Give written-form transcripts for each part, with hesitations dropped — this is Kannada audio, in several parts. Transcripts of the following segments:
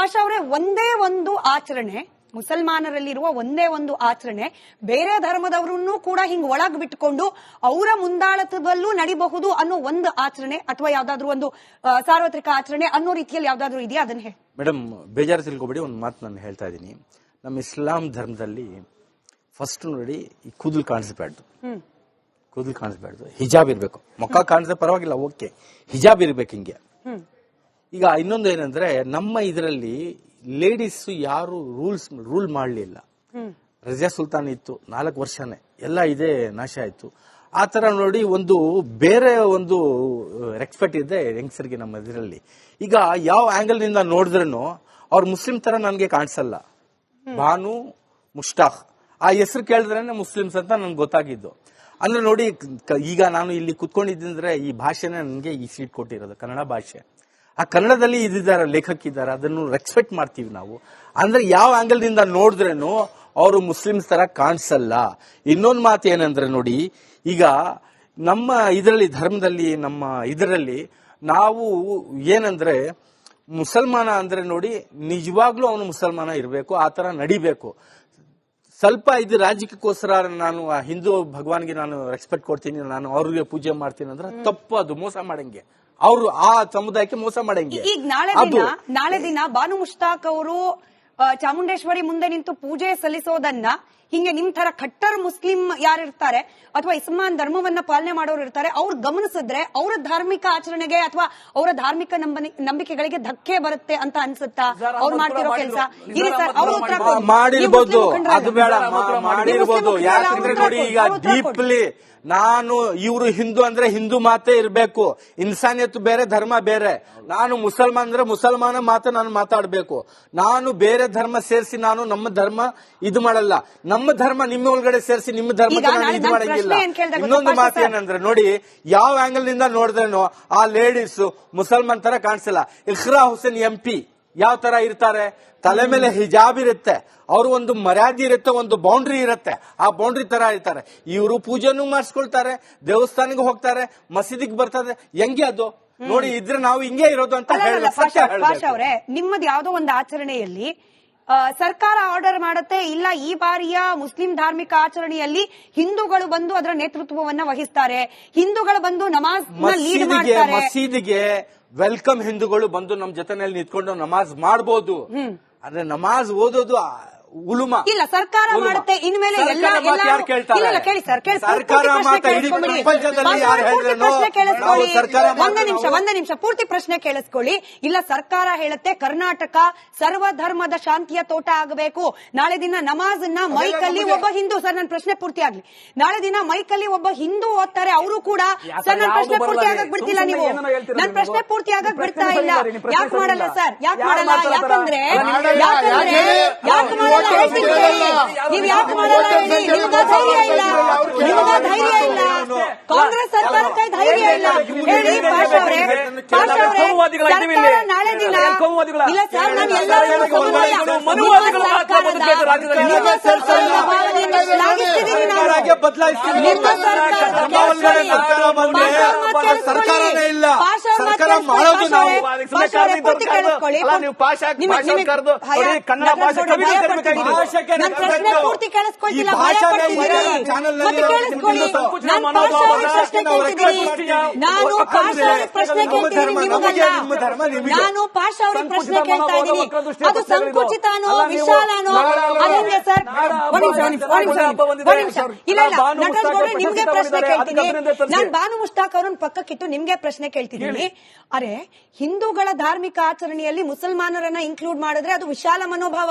ಪಾಷಾ ಅವರೇ, ಒಂದೇ ಒಂದು ಆಚರಣೆ, ಮುಸಲ್ಮಾನರಲ್ಲಿರುವ ಒಂದೇ ಒಂದು ಆಚರಣೆ ಬೇರೆ ಧರ್ಮದವರನ್ನು ಕೂಡ ಹಿಂಗ್ ಒಳಗ್ ಬಿಟ್ಕೊಂಡು ಅವರ ಮುಂದಾಳತ್ವದಲ್ಲೂ ನಡಿಬಹುದು ಅನ್ನೋ ಒಂದು ಆಚರಣೆ ಅಥವಾ ಯಾವ್ದಾದ್ರು ಒಂದು ಸಾರ್ವತ್ರಿಕ ಆಚರಣೆ ಅನ್ನೋ ರೀತಿಯಲ್ಲಿ ಯಾವ್ದಾದ್ರು ಇದೆಯಾ? ಅದನ್ನ ಹೇಳಿ ಮೇಡಮ್. ಬೇಜಾರು ತಿಳ್ಕೊಬೇಡಿ, ಒಂದು ಮಾತು ನಾನು ಹೇಳ್ತಾ ಇದ್ದೀನಿ. ನಮ್ಮ ಇಸ್ಲಾಂ ಧರ್ಮದಲ್ಲಿ ಫಸ್ಟ್ ನೋಡಿ, ಈ ಕೂದಲು ಕಾಣಿಸ್ಬಾರ್ದು, ಹಿಜಾಬ್ ಇರ್ಬೇಕು. ಮೊಕ್ಕ ಕಾಣಿಸಿದ್ರೆ ಪರವಾಗಿಲ್ಲ, ಓಕೆ, ಹಿಜಾಬ್ ಇರ್ಬೇಕು ಹಿಂಗೆ. ಈಗ ಇನ್ನೊಂದು ಏನಂದ್ರೆ, ನಮ್ಮ ಇದರಲ್ಲಿ ಲೇಡೀಸ್ ಯಾರು ರೂಲ್ ಮಾಡಲಿಲ್ಲ. ರಜಿಯಾ ಸುಲ್ತಾನ್ ಇತ್ತು 4 ವರ್ಷನೇ, ಎಲ್ಲ ಇದೇ ನಾಶ ಆಯ್ತು. ಆ ತರ ನೋಡಿ ಒಂದು ಬೇರೆ ಒಂದು ರೆಸ್ಪೆಕ್ಟ್ ಇದೆ ಹೆಂಗಸರಿಗೆ ನಮ್ಮ ಇದರಲ್ಲಿ. ಈಗ ಯಾವ ಆಂಗಲ್ ನಿಂದ ನೋಡಿದ್ರೂ ಅವ್ರು ಮುಸ್ಲಿಂ ತರ ನನ್ಗೆ ಕಾಣಿಸಲ್ಲ. ಬಾನು ಮುಷ್ತಾಕ್ ಆ ಹೆಸರು ಕೇಳಿದ್ರೇನೆ ಮುಸ್ಲಿಮ್ಸ್ ಅಂತ ನನ್ಗೆ ಗೊತ್ತಾಗಿದ್ದು. ಅಂದ್ರೆ ನೋಡಿ, ಈಗ ನಾನು ಇಲ್ಲಿ ಕುತ್ಕೊಂಡಿದ್ದಂದ್ರೆ ಈ ಭಾಷೆನೇ ನನಗೆ ಈ ಸೀಟ್ ಕೊಟ್ಟಿರೋದು, ಕನ್ನಡ ಭಾಷೆ. ಆ ಕನ್ನಡದಲ್ಲಿ ಇದ್ದಾರೆ, ಲೇಖಕಿದ್ದಾರೆ, ಅದನ್ನು ರೆಸ್ಪೆಕ್ಟ್ ಮಾಡ್ತೀವಿ ನಾವು. ಅಂದ್ರೆ ಯಾವ ಆಂಗಲ್ ನಿಂದ ನೋಡಿದ್ರೇನು ಅವರು ಮುಸ್ಲಿಮ್ಸ್ ತರ ಕಾಣಿಸಲ್ಲ. ಇನ್ನೊಂದು ಮಾತು ಏನಂದ್ರೆ ನೋಡಿ, ಈಗ ನಮ್ಮ ಇದರಲ್ಲಿ ಧರ್ಮದಲ್ಲಿ, ನಮ್ಮ ಇದರಲ್ಲಿ ನಾವು ಏನಂದ್ರೆ, ಮುಸಲ್ಮಾನ ಅಂದ್ರೆ ನೋಡಿ, ನಿಜವಾಗ್ಲೂ ಅವನು ಮುಸಲ್ಮಾನ ಇರಬೇಕು, ಆ ತರ ನಡಿಬೇಕು. ಸ್ವಲ್ಪ ಇದು ರಾಜಕೀಯಕ್ಕೋಸ್ಕರ ನಾನು ಹಿಂದೂ ಭಗವಾನ್ಗೆ ನಾನು ರೆಸ್ಪೆಕ್ಟ್ ಕೊಡ್ತೀನಿ, ನಾನು ಅವ್ರಿಗೆ ಪೂಜೆ ಮಾಡ್ತೀನಿ ಅಂದ್ರೆ ತಪ್ಪು, ಅದು ಮೋಸ ಮಾಡಂಗೆ, ಅವರು ಆ ಸಮುದಾಯಕ್ಕೆ ಮೋಸ ಮಾಡಂಗೆ. ಈಗ ನಾಳೆ ದಿನ ಬಾನು ಮುಷ್ತಾಕ್ ಅವರು ಚಾಮುಂಡೇಶ್ವರಿ ಮುಂದೆ ನಿಂತು ಪೂಜೆ ಸಲ್ಲಿಸೋದನ್ನ ಹಿಂಗೆ ನಿಮ್ ತರ ಖಟ್ಟರ್ ಮುಸ್ಲಿಂ ಯಾರಿರ್ತಾರೆ ಅಥವಾ ಇಸ್ಲಾಂ ಧರ್ಮವನ್ನ ಪಾಲನೆ ಮಾಡೋರು ಇರ್ತಾರೆ, ಅವ್ರು ಗಮನಿಸಿದ್ರೆ ಅವರ ಧಾರ್ಮಿಕ ಆಚರಣೆಗೆ ಅಥವಾ ಅವರ ಧಾರ್ಮಿಕ ನಂಬಿಕೆಗಳಿಗೆ ಧಕ್ಕೆ ಬರುತ್ತೆ ಅಂತ ಅನ್ಸುತ್ತಾ ಅವ್ರು ಮಾಡ್ತಿರೋ ಕೆಲಸ? ಮಾಡಿರ್ಬೋದು, ಅದು ಬೇಡ, ಮಾಡಿರ್ಬೋದು. ಯಾಕಂದ್ರೆ ನೋಡಿ, ಈಗ ಡೀಪ್ಲಿ ನಾನು ಇವರು ಹಿಂದೂ ಅಂದ್ರೆ ಹಿಂದೂ ಮಾತೇ ಇರಬೇಕು, ಇನ್ಸಾನಿಯತ್ ಬೇರೆ, ಧರ್ಮ ಬೇರೆ. ನಾನು ಮುಸಲ್ಮಾನ್ ಅಂದ್ರೆ ಮುಸಲ್ಮಾನ ಮಾತ್ರ ನಾನು ಮಾತಾಡ್ಬೇಕು. ನಾನು ಬೇರೆ ಧರ್ಮ ಸೇರಿಸಿ ನಾನು ನಮ್ಮ ಧರ್ಮ ಇದು ಮಾಡಲ್ಲ. ನಮ್ಮ ಧರ್ಮ ನಿಮ್ಮ ಒಳಗಡೆ ಸೇರಿಸಿ ನಿಮ್ಮ ಧರ್ಮಕ್ಕೆ ನಾನು ಇದು ಮಾಡಂಗಿಲ್ಲ. ಇನ್ನೊಂದು ಮಾತು ಏನಂದ್ರೆ ನೋಡಿ, ಯಾವ ಆಂಗಲ್ ನಿಂದ ನೋಡಿದ್ರೇನು ಆ ಲೇಡೀಸ್ ಮುಸಲ್ಮಾನ್ ತರ ಕಾಣಿಸಲ್ಲ. ಇಖ್ರಾ ಹುಸೇನ್ MP ಯಾವ ತರ ಇರ್ತಾರೆ, ತಲೆ ಮೇಲೆ ಹಿಜಾಬ್ ಇರುತ್ತೆ, ಅವರು ಒಂದು ಮರ್ಯಾದೆ ಇರುತ್ತೆ, ಒಂದು ಬೌಂಡ್ರಿ ಇರುತ್ತೆ, ಆ ಬೌಂಡ್ರಿ ತರ ಇರ್ತಾರೆ. ಇವರು ಪೂಜೆನೂ ಮಾಡಿಸ್ಕೊಳ್ತಾರೆ, ದೇವಸ್ಥಾನಕ್ಕೆ ಹೋಗ್ತಾರೆ, ಮಸೀದಿಗೆ ಬರ್ತಾರೆ. ಹೆಂಗೆ ಅದು ನೋಡಿ, ಇದ್ರೆ ನಾವು ಹಿಂಗೆ ಇರೋದು ಅಂತ ಅವರೇ, ನಿಮ್ಮದು ಯಾವ್ದೋ ಒಂದು ಆಚರಣೆಯಲ್ಲಿ ಸರ್ಕಾರ ಆರ್ಡರ್ ಮಾಡುತ್ತೆ, ಇಲ್ಲ ಈ ಬಾರಿಯ ಮುಸ್ಲಿಂ ಧಾರ್ಮಿಕ ಆಚರಣೆಯಲ್ಲಿ ಹಿಂದೂಗಳು ಬಂದು ಅದರ ನೇತೃತ್ವವನ್ನ ವಹಿಸ್ತಾರೆ, ಹಿಂದೂಗಳು ಬಂದು ನಮಾಜ್ ಲೀಡ್ ಮಾಡ್ತಾರೆ, ಮಸೀದಿಗೆ ವೆಲ್ಕಮ್ ಹಿಂದೂಗಳು ಬಂದು ನಮ್ ಜೊತೆನಲ್ಲಿ ನಿಂತ್ಕೊಂಡು ನಮಾಜ್ ಮಾಡಬಹುದು. ಆದ್ರೆ ನಮಾಜ್ ಓದೋದು ಉಲುಮಾ ಇಲ್ಲ, ಸರ್ಕಾರ ಮಾಡುತ್ತೆ. ಇನ್ಮೇಲೆ ಒಂದೇ ನಿಮಿಷ ಪೂರ್ತಿ ಪ್ರಶ್ನೆ ಕೇಳಿಸ್ಕೊಳ್ಳಿ. ಇಲ್ಲ, ಸರ್ಕಾರ ಹೇಳುತ್ತೆ ಕರ್ನಾಟಕ ಸರ್ವಧರ್ಮದ ಶಾಂತಿಯ ತೋಟ ಆಗಬೇಕು. ನಾಳೆ ದಿನ ನಮಾಜ್ನ ಮೈಕಲ್ಲಿ ಒಬ್ಬ ಹಿಂದೂ, ಸರ್ ನನ್ನ ಪ್ರಶ್ನೆ ಪೂರ್ತಿ ಆಗ್ಲಿ, ನಾಳೆ ದಿನ ಮೈಕಲ್ಲಿ ಒಬ್ಬ ಹಿಂದೂ ಓದ್ತಾರೆ, ಅವರು ಕೂಡ, ಸರ್ ನನ್ನ ಪ್ರಶ್ನೆ ಪೂರ್ತಿ ಆಗಕ್ ಬಿಡ್ತಿಲ್ಲ ನೀವು, ನನ್ನ ಪ್ರಶ್ನೆ ಪೂರ್ತಿ ಆಗಕ್ ಬಿಡ್ತಾ ಇಲ್ಲ. ಯಾಕೆ ಮಾಡಲ್ಲ ಸರ್, ಯಾಕೆ ಮಾಡಲ್ಲ? ಯಾಕಂದ್ರೆ ನೀವು ಯಾಕೆ ಮಾಡಲ್ಲ ಹೇಳಿ? ನಿಮ್ಗ ಧೈರ್ಯ ಇಲ್ಲ, ಕಾಂಗ್ರೆಸ್ ಸರ್ಕಾರಕ್ಕೆ ಧೈರ್ಯ ಇಲ್ಲ ಹೇಳಿ. ಪಾಷಾ ಅವರೇ, ಸರ್ಕಾರ ನಾಳೆ ದಿನ ಇಲ್ಲ ಸರ್, ನಾನು ಎಲ್ಲರನ್ನೂ ಶ್ಲಾಘಿಸ್ತಿದ್ದೀನಿ. ಪೂರ್ತಿ ಕೇಳಿಸ್ಕೊಳ್ತಿಲ್ಲ, ನಾನು ಪಾಷಾ ಅವ್ರಿಗೆ ಪ್ರಶ್ನೆ ಕೇಳ್ತಿದ್ದೀನಿ, ನಿಮಗಲ್ಲ. ನಾನು ಪಾಷಾ ಅವ್ರಿಗೆ ಪ್ರಶ್ನೆ ಕೇಳ್ತಾ ಇದ್ದೀನಿ, ಅದು ಸಂಕುಚಿತನೋ ವಿಶಾಲನೋ ಅದೇಂಗೆ ಸರ್? ಇಲ್ಲ ನಟರಾಜ್ ಗೌಡ್ರೆ, ನಿಮ್ಗೆ ಪ್ರಶ್ನೆ ಕೇಳ್ತೀನಿ. ನಾನು ಬಾನು ಮುಷ್ತಾಕ್ ಅವ್ರನ್ನ ಪಕ್ಕಕ್ಕಿಟ್ಟು ನಿಮ್ಗೆ ಪ್ರಶ್ನೆ ಕೇಳ್ತಿದ್ದೀನಿ. ಅರೆ, ಹಿಂದೂಗಳ ಧಾರ್ಮಿಕ ಆಚರಣೆಯಲ್ಲಿ ಮುಸಲ್ಮಾನರನ್ನ ಇನ್ಕ್ಲೂಡ್ ಮಾಡಿದ್ರೆ ಅದು ವಿಶಾಲ ಮನೋಭಾವ,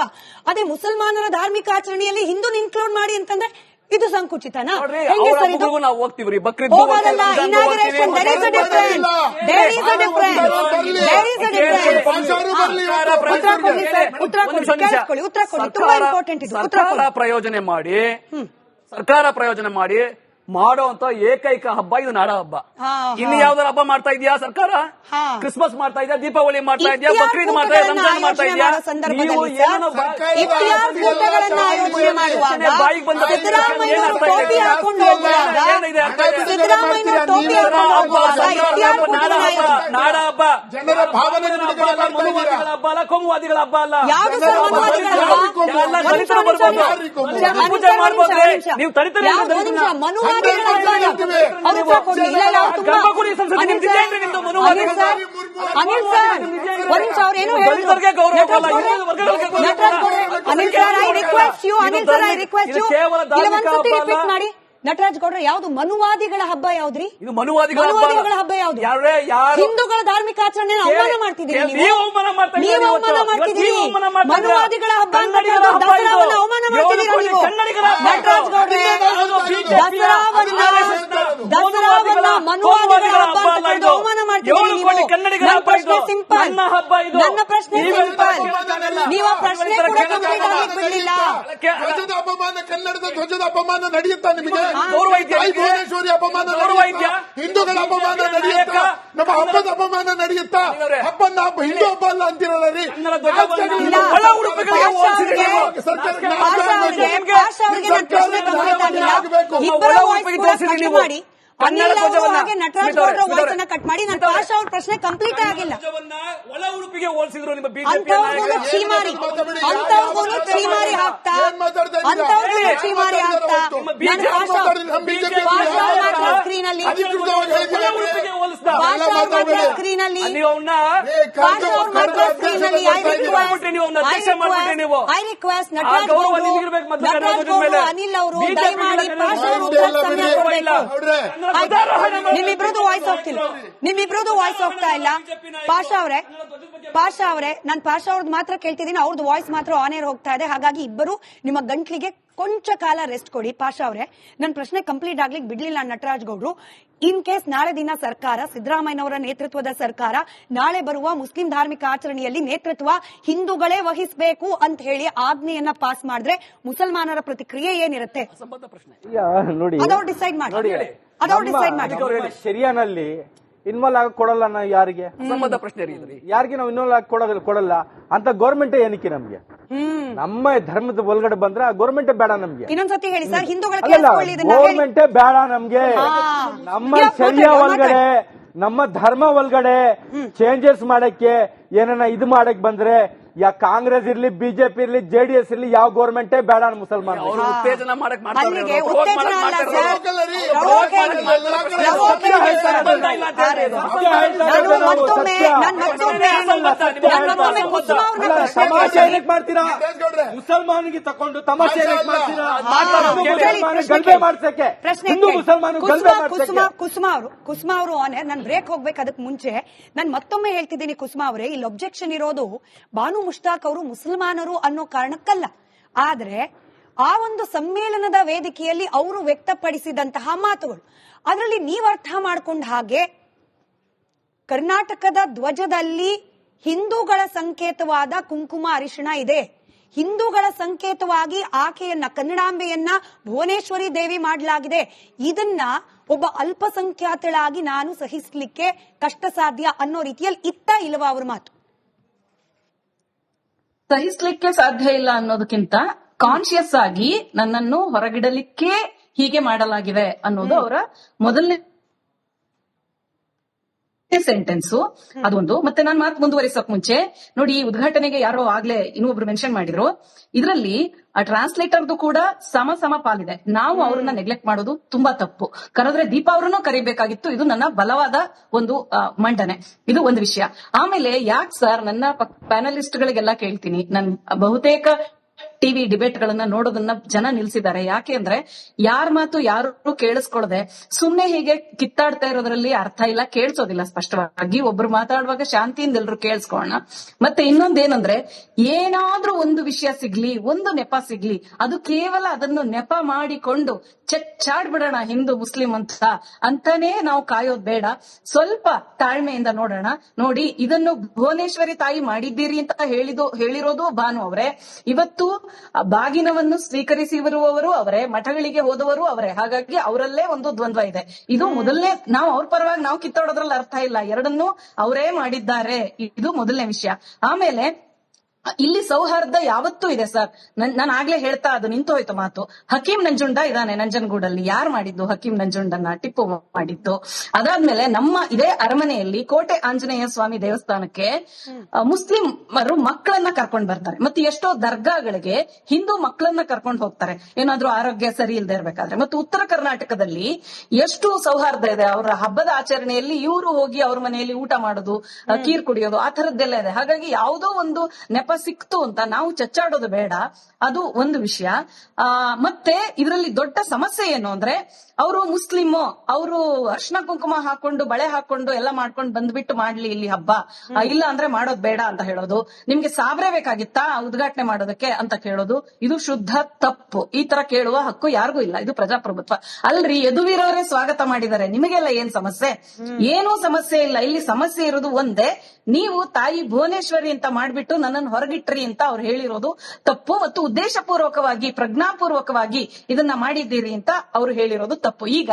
ಅದೇ ಮುಸಲ್ಮಾನರ ಧಾರ್ಮಿಕ ಆಚರಣೆಯಲ್ಲಿ ಹಿಂದೂನ ಇನ್ಕ್ಲೂಡ್ ಮಾಡಿ ಅಂತಂದ್ರೆ ಇದು ಸಂಕುಚಿತನಾ? ನಾವು ಹೋಗ್ತೀವಿ ಹೋಗೋದಲ್ಲ. Inauguration, there is a difference. ಉತ್ತರ ಕೊಡಿ, ತುಂಬಾ ಇಂಪಾರ್ಟೆಂಟ್ ಇದು. ಸರ್ಕಾರ ಪ್ರಯೋಜನೆ ಮಾಡಿ ಮಾಡುವಂತ ಏಕೈಕ ಹಬ್ಬ ಇದು ನಾಡ ಹಬ್ಬ. ಇನ್ನು ಯಾವ್ದಾರ ಹಬ್ಬ ಮಾಡ್ತಾ ಇದೆಯಾ ಸರ್ಕಾರ? ಕ್ರಿಸ್ಮಸ್ ಮಾಡ್ತಾ ಇದೆಯಾ, ದೀಪಾವಳಿ ಮಾಡ್ತಾ ಇದೆಯಾ, ಬಕ್ರೀದ್ ಮಾಡ್ತಾ ಇದೆಯಾ, ರಂಜಾನ್ ಮಾಡ್ತಾ ಇದೆಯಾ? ನೀವು ಏನೋ ಬಾಯಿಗೆ ಬಂದ ನಾಡ ಹಬ್ಬ ಜನರ ಭಾವನೆಗಳ ಹಬ್ಬ ಅಲ್ಲ, ಕೋಮುವಾದಿಗಳ ಹಬ್ಬ ಅಲ್ಲ. ಪೂಜೆ ಮಾಡ್ಬೋದ್ರೆ ನೀವು ತಡಿತಾರೆ. ಅನಿಲ್ ಸರ್, ಒಂದ್ ಸಾವಿರ ಏನು ದಲಿತರಿಗೆ ಗೌರವ ಕೊಡಲ್ಲ. Anil sir, I request you, Anil sir, I request you, ಒಂದ್ಸತಿ ರಿಪೀಟ್ ಮಾಡಿ. ನಟರಾಜ್ ಗೌಡ್ರ, ಯಾವ್ದು ಮನುವಾದಿಗಳ ಹಬ್ಬ ಯಾವ್ದ್ರಿ? ಇದು ಮನುವಾದಿಗಳ ಹಬ್ಬ ಯಾವ್ದು? ಯಾರು ಹಿಂದೂಗಳ ಧಾರ್ಮಿಕ ಆಚರಣೆ ಅವಮಾನ ಮಾಡ್ತಿದ್ದೀರಿ ನೀವು ಅವಮಾನ ಮಾಡ್ತಿದ್ದೀರಿ. ಮನುವಾದಿಗಳ ಹಬ್ಬ ಅಂತ ದಸರಾವನ್ನ ಅವಮಾನ ಮಾಡ್ತಿದ್ದೀರಾ ನೀವು. ನಟರಾಜ್ ಗೌಡ್ರೆ, ದಸರಾವನ್ನ ಮನುವಾದಿಗಳ ಹಬ್ಬ ಅಂತ ಕರೆದು ಅವಮಾನ ಮಾಡ್ತಿದ್ದೀರಿ ನೀವು. ನನ್ನ ಪ್ರಶ್ನೆ ಸಿಂಪಲ್. ನನ್ನ ಪ್ರಶ್ನೆ ಸಿಂಪಲ್. ನೀವು ಆ ಪ್ರಶ್ನೆ ಕೂಡ ಕಂಪ್ಲೀಟ್ ಆಗ್ಲಿಕ್ಕೆ ಬಿಡ್ಲಿಲ್ಲ. ಧ್ವಜದ ಅಪಮಾನ, ಕನ್ನಡದ ಧ್ವಜದ ಅಪಮಾನ ನಡೆಯುತ್ತಾ ನಿಮಗೆ? ಭುವನೇಶ್ವರಿ ಅಪಮಾನ ನಡೆಯುತ್ತಾ? ಹಿಂದೂಗಳ ಅಪಮಾನ ನಡೆಯುತ್ತಾ? ನಮ್ಮ ಹಬ್ಬದ ಅಪಮಾನ ನಡೆಯುತ್ತಾ? ಹಬ್ಬ ಹಿಂದೂ ಹಬ್ಬ ಅಲ್ಲ ಅಂತಿರಲ್ಲ ರೀ. ನಟರಾಜ್ ಗೌಡ್ರ ವಾಯ್ಸ್ ಅನ್ನ ಕಟ್ ಮಾಡಿ. ನನ್ನ ಪಾಷಾ ಅವ್ರ ಪ್ರಶ್ನೆ ಕಂಪ್ಲೀಟ್ ಆಗಿಲ್ಲ. ಒಳ ಉಡುಪಿಗೆ ಹೋಲಿಸಿದ್ರು ನಿಮ್ಮ ಅಂತವ್ರಿಗೂ ಚೀಮಾರಿ ಹಾಕ್ತಾ, ಅಂತವ್ರಿಗೂ ಚೀಮಾರಿ ಹಾಕ್ತಾ ನನ್ನ ಸ್ಕ್ರೀನ್ ಅಲ್ಲಿ ಐ ರಿಕ್ವೆಸ್ಟ್ ನಟರಾಜ್ ಗೌಡ್ರು, ಅನಿಲ್ ಅವರು ದಯಮಾಡಿ ಪಾಷಾ ಅವರು ಸಮಯ ಕೊಡಬೇಕು. ನಿಮ್ಮಿಬ್ರದ್ದು ವಾಯ್ಸ್ ಹೋಗ್ತಾ ಇಲ್ಲ. ಪಾಷಾ ಅವರೇ, ನಾನು ಪಾಷಾ ಅವ್ರದ್ದು ಮಾತ್ರ ಕೇಳ್ತಿದ್ದೀನಿ, ಅವ್ರದ್ದು ವಾಯ್ಸ್ ಮಾತ್ರ ಆನ್ ಏರ್ ಹೋಗ್ತಾ ಇದೆ. ಹಾಗಾಗಿ ಇಬ್ಬರು ನಿಮ್ಮ ಗಂಟ್ಲಿಗೆ ಕೊಂಚ ಕಾಲ ರೆಸ್ಟ್ ಕೊಡಿ. ಪಾಷಾ ಅವರೇ, ನನ್ನ ಪ್ರಶ್ನೆ ಕಂಪ್ಲೀಟ್ ಆಗ್ಲಿಕ್ಕೆ ಬಿಡ್ಲಿಲ್ಲ ನಟರಾಜ್ ಗೌಡ್ರು. ಇನ್ ಕೇಸ್ ನಾಳೆ ದಿನ ಸರ್ಕಾರ, ಸಿದ್ದರಾಮಯ್ಯನವರ ನೇತೃತ್ವದ ಸರ್ಕಾರ, ನಾಳೆ ಬರುವ ಮುಸ್ಲಿಂ ಧಾರ್ಮಿಕ ಆಚರಣೆಯಲ್ಲಿ ನೇತೃತ್ವ ಹಿಂದೂಗಳೇ ವಹಿಸಬೇಕು ಅಂತ ಹೇಳಿ ಆಜ್ಞೆಯನ್ನ ಪಾಸ್ ಮಾಡಿದ್ರೆ ಮುಸಲ್ಮಾನರ ಪ್ರತಿಕ್ರಿಯೆ ಏನಿರುತ್ತೆ? ನೋಡಿ, ಅದವ್ರು ಡಿಸೈಡ್ ಮಾಡಿ. ಶರಿಯಾನಲ್ಲಿ ಇನ್ವಾಲ್ವ್ ಆಗ ಕೊಡಲ್ಲ. ನಾವು ಯಾರಿಗೆ ಸಂಬಂಧ ಪ್ರಶ್ನೆ ಯಾರಿಗೆ ನಾವು ಇನ್ವಾಲ್ವ್ ಆಗಿ ಕೊಡಲ್ಲ ಅಂತ ಗೌರ್ಮೆಂಟ್ ಏನಕ್ಕೆ ನಮ್ಗೆ? ನಮ್ಮ ಧರ್ಮದ ಒಳಗಡೆ ಬಂದ್ರೆ ಆ ಗೌರ್ಮೆಂಟ್ ಬೇಡ ನಮ್ಗೆ. ಇನ್ನೊಂದ್ಸತಿ ಹೇಳಿ ಸರ್. ಹಿಂದೂಗಳ ಗೌರ್ಮೆಂಟ್ ಬೇಡ ನಮ್ಗೆ. ನಮ್ಮ ಶರಿಯಾ ಒಳಗಡೆ, ನಮ್ಮ ಧರ್ಮ ಒಳಗಡೆ ಚೇಂಜಸ್ ಮಾಡಕ್ಕೆ ಏನನ್ನ ಇದು ಮಾಡಕ್ ಬಂದ್ರೆ ಯಾ ಕಾಂಗ್ರೆಸ್ ಇರ್ಲಿ, ಬಿಜೆಪಿ ಇರ್ಲಿ, ಜೆಡಿಎಸ್ ಇರ್ಲಿ, ಯಾವ ಗೌರ್ಮೆಂಟೇ ಬೇಡ ಮುಸಲ್ಮಾನ. ಉತ್ತೇಜನ ಮಾಡಕ್ ತಮಾಷೆ ಏನಕ್ಕೆ ಮಾಡ್ತೀರಾ? ಮುಸಲ್ಮಾನಿಗೆ ತಕೊಂಡು ತಮಾಷೆ ಏನಕ್ಕೆ ಮಾಡ್ತೀರಾ? ಗಲ್ಬೆ ಮಾಡ್ಸಕ್ಕೆ, ಹಿಂದೂ ಮುಸಲ್ಮಾನ ಗಲ್ಬೆ ಮಾಡ್ಸಕ್ಕೆ. ಕುಸುಮಾ ಅವರು ನಾನು ಬ್ರೇಕ್ ಹೋಗ್ಬೇಕು. ಅದಕ್ಕೆ ಮುಂಚೆ ನಾನು ಮತ್ತೊಮ್ಮೆ ಹೇಳ್ತಿದ್ದೀನಿ ಕುಸುಮಾ ಅವರೇ, ಇಲ್ಲಿ ಒಬ್ಜೆಕ್ಷನ್ ಇರೋದು ಬಾನು ಮುಷ್ತಾಕ್ ಅವರು ಮುಸಲ್ಮಾನರು ಅನ್ನೋ ಕಾರಣಕ್ಕಲ್ಲ. ಆದ್ರೆ ಆ ಒಂದು ಸಮ್ಮೇಳನದ ವೇದಿಕೆಯಲ್ಲಿ ಅವರು ವ್ಯಕ್ತಪಡಿಸಿದಂತಹ ಮಾತುಗಳು, ಅದರಲ್ಲಿ ನೀವು ಅರ್ಥ ಮಾಡ್ಕೊಂಡ ಹಾಗೆ ಕರ್ನಾಟಕದ ಧ್ವಜದಲ್ಲಿ ಹಿಂದೂಗಳ ಸಂಕೇತವಾದ ಕುಂಕುಮ ಅರಿಶಿಣ ಇದೆ. ಹಿಂದೂಗಳ ಸಂಕೇತವಾಗಿ ಆಕೆಯನ್ನ, ಕನ್ನಡಾಂಬೆಯನ್ನ ಭುವನೇಶ್ವರಿ ದೇವಿ ಮಾಡಲಾಗಿದೆ. ಇದನ್ನ ಒಬ್ಬ ಅಲ್ಪಸಂಖ್ಯಾತಳಾಗಿ ನಾನು ಸಹಿಸಲಿಕ್ಕೆ ಕಷ್ಟ ಸಾಧ್ಯ ಅನ್ನೋ ರೀತಿಯಲ್ಲಿ ಇತ್ತ ಇಲ್ವಾ ಅವ್ರ ಮಾತು? ಸಹಿಸ್ಲಿಕ್ಕೆ ಸಾಧ್ಯ ಇಲ್ಲ ಅನ್ನೋದಕ್ಕಿಂತ ಕಾನ್ಶಿಯಸ್ ಆಗಿ ನನ್ನನ್ನು ಹೊರಗಿಡಲಿಕ್ಕೆ ಹೀಗೆ ಮಾಡಲಾಗಿದೆ ಅನ್ನೋದು ಅವರ ಮೊದಲನೇ ಸೆಂಟೆನ್ಸ್. ಅದೊಂದು. ಮತ್ತೆ ನಾನು ಮಾತು ಮುಂದುವರಿಸಕ್ ಮುಂಚೆ ನೋಡಿ, ಈ ಉದ್ಘಾಟನೆಗೆ ಯಾರೋ ಆಗ್ಲೇ ಇನ್ನೊಬ್ರು ಮೆನ್ಷನ್ ಮಾಡಿದ್ರು, ಇದರಲ್ಲಿ ಆ ಟ್ರಾನ್ಸ್ಲೇಟರ್ದು ಕೂಡ ಸಮ ಪಾಲಿದೆ. ನಾವು ಅವ್ರನ್ನ ನೆಗ್ಲೆಕ್ಟ್ ಮಾಡೋದು ತುಂಬಾ ತಪ್ಪು. ಕರೆದ್ರೆ ದೀಪಾ ಅವ್ರನ್ನು ಕರಿಬೇಕಾಗಿತ್ತು. ಇದು ನನ್ನ ಬಲವಾದ ಒಂದು ಮಂಡನೆ. ಇದು ಒಂದು ವಿಷಯ. ಆಮೇಲೆ ಯಾಕೆ ಸರ್, ನನ್ನ ಪ್ಯಾನಲಿಸ್ಟ್ ಗಳಿಗೆಲ್ಲ ಕೇಳ್ತೀನಿ, ನನ್ ಬಹುತೇಕ ಟಿವಿ ಡಿಬೇಟ್ ಗಳನ್ನ ನೋಡೋದನ್ನ ಜನ ನಿಲ್ಸಿದ್ದಾರೆ. ಯಾಕೆ ಅಂದ್ರೆ ಯಾರ ಮಾತು ಯಾರು ಕೇಳಿಸ್ಕೊಳ್ಳದೆ ಸುಮ್ನೆ ಹೀಗೆ ಕಿತ್ತಾಡ್ತಾ ಇರೋದ್ರಲ್ಲಿ ಅರ್ಥ ಇಲ್ಲ, ಕೇಳಿಸೋದಿಲ್ಲ ಸ್ಪಷ್ಟವಾಗಿ. ಒಬ್ರು ಮಾತಾಡುವಾಗ ಶಾಂತಿಯಿಂದ ಎಲ್ರು ಕೇಳಿಸ್ಕೊಳ್ಳೋಣ. ಮತ್ತೆ ಇನ್ನೊಂದೇನಂದ್ರೆ, ಏನಾದ್ರೂ ಒಂದು ವಿಷಯ ಸಿಗ್ಲಿ, ಒಂದು ನೆಪ ಸಿಗ್ಲಿ, ಅದು ಕೇವಲ ಅದನ್ನು ನೆಪ ಮಾಡಿಕೊಂಡು ಚೆಚ್ಚಾಡ್ಬಿಡೋಣ ಹಿಂದೂ ಮುಸ್ಲಿಂ ಅಂತಾನೆ ನಾವು ಕಾಯೋದ್ ಬೇಡ. ಸ್ವಲ್ಪ ತಾಳ್ಮೆಯಿಂದ ನೋಡೋಣ. ನೋಡಿ, ಇದನ್ನು ಭುವನೇಶ್ವರಿ ತಾಯಿ ಮಾಡಿದ್ದೀರಿ ಅಂತ ಹೇಳಿರೋದು ಭಾನು ಅವರೇ. ಇವತ್ತು ಬಾಗಿನವನ್ನು ಸ್ವೀಕರಿಸಿರುವವರು ಅವರೇ, ಮಠಗಳಿಗೆ ಹೋದವರು ಅವರೇ. ಹಾಗಾಗಿ ಅವರಲ್ಲೇ ಒಂದು ದ್ವಂದ್ವ ಇದೆ. ಇದು ಮೊದಲನೇ, ನಾವು ಅವ್ರ ಪರವಾಗಿ ನಾವು ಕಿತ್ತಾಡೋದ್ರಲ್ಲಿ ಅರ್ಥ ಇಲ್ಲ. ಎರಡನ್ನೂ ಅವರೇ ಮಾಡಿದ್ದಾರೆ. ಇದು ಮೊದಲನೇ ವಿಷಯ. ಆಮೇಲೆ ಇಲ್ಲಿ ಸೌಹಾರ್ದ ಯಾವತ್ತೂ ಇದೆ ಸರ್. ನಾನು ಆಗ್ಲೇ ಹೇಳ್ತಾ ಅದು ನಿಂತು ಹೋಯ್ತು ಮಾತು. ಹಕೀಂ ನಂಜುಂಡ ಇದಾನೆ ನಂಜನಗೂಡಲ್ಲಿ. ಯಾರು ಮಾಡಿದ್ದು ಹಕೀಂ ನಂಜುಂಡನ್ನ? ಟಿಪ್ಪು ಮಾಡಿದ್ದು. ಅದಾದ್ಮೇಲೆ ನಮ್ಮ ಇದೇ ಅರಮನೆಯಲ್ಲಿ ಕೋಟೆ ಆಂಜನೇಯ ಸ್ವಾಮಿ ದೇವಸ್ಥಾನಕ್ಕೆ ಮುಸ್ಲಿಮರು ಮಕ್ಕಳನ್ನ ಕರ್ಕೊಂಡ್ ಬರ್ತಾರೆ. ಮತ್ತೆ ಎಷ್ಟೋ ದರ್ಗಾಗಳಿಗೆ ಹಿಂದೂ ಮಕ್ಕಳನ್ನ ಕರ್ಕೊಂಡು ಹೋಗ್ತಾರೆ, ಏನಾದ್ರೂ ಆರೋಗ್ಯ ಸರಿ ಇಲ್ಲದೆ ಇರ್ಬೇಕಾದ್ರೆ. ಮತ್ತು ಉತ್ತರ ಕರ್ನಾಟಕದಲ್ಲಿ ಎಷ್ಟು ಸೌಹಾರ್ದ ಇದೆ. ಅವರ ಹಬ್ಬದ ಆಚರಣೆಯಲ್ಲಿ ಇವರು ಹೋಗಿ ಅವ್ರ ಮನೆಯಲ್ಲಿ ಊಟ ಮಾಡೋದು, ಕೀರ್ ಕುಡಿಯೋದು, ಆ ತರದ್ದೆಲ್ಲ ಇದೆ. ಹಾಗಾಗಿ ಯಾವುದೋ ಒಂದು ನೆಪ ಸಿಕ್ತು ಅಂತ ನಾವು ಚಚ್ಚಾಡೋದು ಬೇಡ. ಅದು ಒಂದು ವಿಷಯ. ಮತ್ತೆ ಇದರಲ್ಲಿ ದೊಡ್ಡ ಸಮಸ್ಯೆ ಏನು ಅಂದ್ರೆ, ಅವರು ಮುಸ್ಲಿಮು, ಅವರು ಅರ್ಶನ ಕುಂಕುಮ ಹಾಕೊಂಡು ಬಳೆ ಹಾಕೊಂಡು ಎಲ್ಲ ಮಾಡ್ಕೊಂಡು ಬಂದ್ಬಿಟ್ಟು ಮಾಡ್ಲಿ ಇಲ್ಲಿ ಹಬ್ಬ, ಇಲ್ಲ ಅಂದ್ರೆ ಮಾಡೋದ್ ಬೇಡ ಅಂತ ಹೇಳೋದು. ನಿಮ್ಗೆ ಸಾಬ್ರೆ ಬೇಕಾಗಿತ್ತಾ ಉದ್ಘಾಟನೆ ಮಾಡೋದಕ್ಕೆ ಅಂತ ಕೇಳೋದು, ಇದು ಶುದ್ಧ ತಪ್ಪು. ಈ ತರ ಕೇಳುವ ಹಕ್ಕು ಯಾರಿಗೂ ಇಲ್ಲ. ಇದು ಪ್ರಜಾಪ್ರಭುತ್ವ ಅಲ್ರಿ. ಯದುವೀರವರೇ ಸ್ವಾಗತ ಮಾಡಿದ್ದಾರೆ, ನಿಮಗೆಲ್ಲ ಏನ್ ಸಮಸ್ಯೆ? ಏನೂ ಸಮಸ್ಯೆ ಇಲ್ಲ. ಇಲ್ಲಿ ಸಮಸ್ಯೆ ಇರೋದು ಒಂದೇ, ನೀವು ತಾಯಿ ಭುವನೇಶ್ವರಿ ಅಂತ ಮಾಡ್ಬಿಟ್ಟು ನನ್ನನ್ನು ಹೊರಗಿಟ್ರಿ ಅಂತ ಅವ್ರು ಹೇಳಿರೋದು ತಪ್ಪು. ಮತ್ತು ಉದ್ದೇಶಪೂರ್ವಕವಾಗಿ ಪ್ರಜ್ಞಾಪೂರ್ವಕವಾಗಿ ಇದನ್ನ ಮಾಡಿದ್ದೀರಿ ಅಂತ ಅವ್ರು ಹೇಳಿರೋದು ತಪ್ಪು. ಈಗ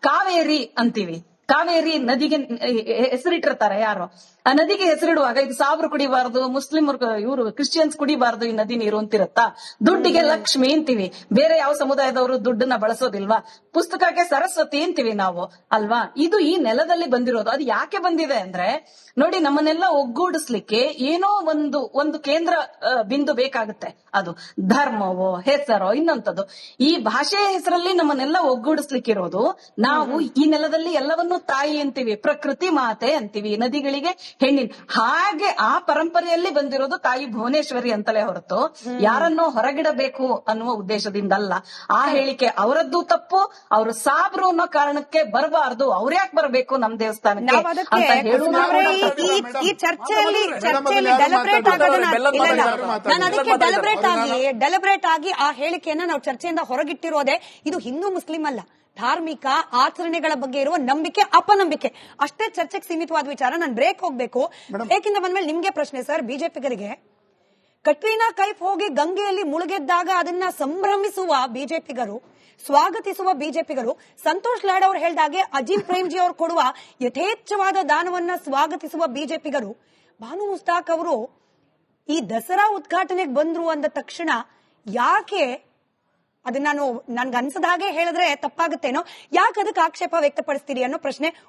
ಕಾವೇರಿ ಅಂತೀವಿ, ಕಾವೇರಿ ನದಿಗೆ ಹೆಸರಿಟ್ಟಿರ್ತಾರೆ ಯಾರು. ಆ ನದಿಗೆ ಹೆಸರಿಡುವಾಗ ಇದು ಸಾಬ್ರು ಕುಡಿಬಾರ್ದು, ಮುಸ್ಲಿಮರು ಇವರು ಕ್ರಿಶ್ಚಿಯನ್ಸ್ ಕುಡಿಬಾರ್ದು ಈ ನದಿ ನೀರು ಅಂತಿರತ್ತಾ? ದುಡ್ಡಿಗೆ ಲಕ್ಷ್ಮಿ ಅಂತೀವಿ. ಬೇರೆ ಯಾವ ಸಮುದಾಯದವರು ದುಡ್ಡನ್ನ ಬಳಸೋದಿಲ್ವಾ? ಪುಸ್ತಕಕ್ಕೆ ಸರಸ್ವತಿ ಅಂತೀವಿ ನಾವು ಅಲ್ವಾ? ಇದು ಈ ನೆಲದಲ್ಲಿ ಬಂದಿರೋದು. ಅದು ಯಾಕೆ ಬಂದಿದೆ ಅಂದ್ರೆ, ನೋಡಿ, ನಮ್ಮನ್ನೆಲ್ಲ ಒಗ್ಗೂಡಿಸ್ಲಿಕ್ಕೆ ಏನೋ ಒಂದು ಕೇಂದ್ರ ಬಿಂದು ಬೇಕಾಗುತ್ತೆ. ಅದು ಧರ್ಮವೋ ಹೆಸರೋ ಇನ್ನೊಂತದ್ದು. ಈ ಭಾಷೆಯ ಹೆಸರಲ್ಲಿ ನಮ್ಮನ್ನೆಲ್ಲ ಒಗ್ಗೂಡಿಸ್ಲಿಕ್ಕಿರೋದು. ನಾವು ಈ ನೆಲದಲ್ಲಿ ಎಲ್ಲವನ್ನೂ ತಾಯಿ ಅಂತೀವಿ, ಪ್ರಕೃತಿ ಮಾತೆ ಅಂತೀವಿ, ನದಿಗಳಿಗೆ ಹೆಣ್ಣಿನ. ಹಾಗೆ ಆ ಪರಂಪರೆಯಲ್ಲಿ ಬಂದಿರೋದು ತಾಯಿ ಭುವನೇಶ್ವರಿ ಅಂತಲೇ ಹೊರತು ಯಾರನ್ನೋ ಹೊರಗಿಡಬೇಕು ಅನ್ನುವ ಉದ್ದೇಶದಿಂದಲ್ಲ. ಆ ಹೇಳಿಕೆ ಅವರದ್ದು ತಪ್ಪು. ಅವರು ಸಾಬ್ರು ಅನ್ನೋ ಕಾರಣಕ್ಕೆ ಬರಬಾರ್ದು. ಅವ್ರ್ಯಾಕೆ ಬರಬೇಕು ನಮ್ ದೇವಸ್ಥಾನಕ್ಕೆ ಅಂತ ಹೇಳುವ ಈ ಚರ್ಚೆಯಲ್ಲಿ ಡೆಲಿಬ್ರೇಟ್ ನಾನು ಅದಕ್ಕೆ ಡೆಲಿಬ್ರೇಟ್ ಆಗಿ ಆ ಹೇಳಿಕೆಯನ್ನ ನಾವು ಚರ್ಚೆಯಿಂದ ಹೊರಗಿಟ್ಟಿರೋದೇ. ಇದು ಹಿಂದೂ ಮುಸ್ಲಿಂ ಅಲ್ಲ, ಧಾರ್ಮಿಕ ಆಚರಣೆಗಳ ಬಗ್ಗೆ ಇರುವ ನಂಬಿಕೆ ಅಪನಂಬಿಕೆ ಅಷ್ಟೇ ಚರ್ಚೆಗೆ ಸೀಮಿತವಾದ ವಿಚಾರ. ನಾನು ಬ್ರೇಕ್ ಹೋಗ್ಬೇಕು. ಬ್ರೇಕಿಂದ ಬಂದ್ಮೇಲೆ ನಿಮ್ಗೆ ಪ್ರಶ್ನೆ ಸರ್. ಬಿಜೆಪಿಗರಿಗೆ ಕಟ್ರೀನಾ ಕೈಫ್ ಹೋಗಿ ಗಂಗೆಯಲ್ಲಿ ಮುಳುಗೆದ್ದಾಗ ಅದನ್ನ ಸಂಭ್ರಮಿಸುವ ಬಿಜೆಪಿಗರು, ಸ್ವಾಗತಿಸುವ ಬಿಜೆಪಿಗರು, ಸಂತೋಷ್ ಲಾಡ್ ಅವರು ಹೇಳಿದಾಗೆ ಅಜೀಂ ಪ್ರೇಮ್ಜಿ ಅವರು ಕೊಡುವ ಯಥೇಚ್ಛವಾದ ದಾನವನ್ನ ಸ್ವಾಗತಿಸುವ ಬಿಜೆಪಿಗರು, ಭಾನು ಮುಸ್ತಾಕ್ ಅವರು ಈ ದಸರಾ ಉದ್ಘಾಟನೆಗೆ ಬಂದ್ರು ಅಂದ ತಕ್ಷಣ ಯಾಕೆ, ಅದನ್ನ ನನ್ಗೆ ಅನ್ಸದ ಹಾಗೆ ಹೇಳಿದ್ರೆ ತಪ್ಪಾಗುತ್ತೇನೋ, ಯಾಕೆ ಅದಕ್ಕೆ ಆಕ್ಷೇಪ ವ್ಯಕ್ತಪಡಿಸ್ತೀರಿ ಅನ್ನೋ ಪ್ರಶ್ನೆ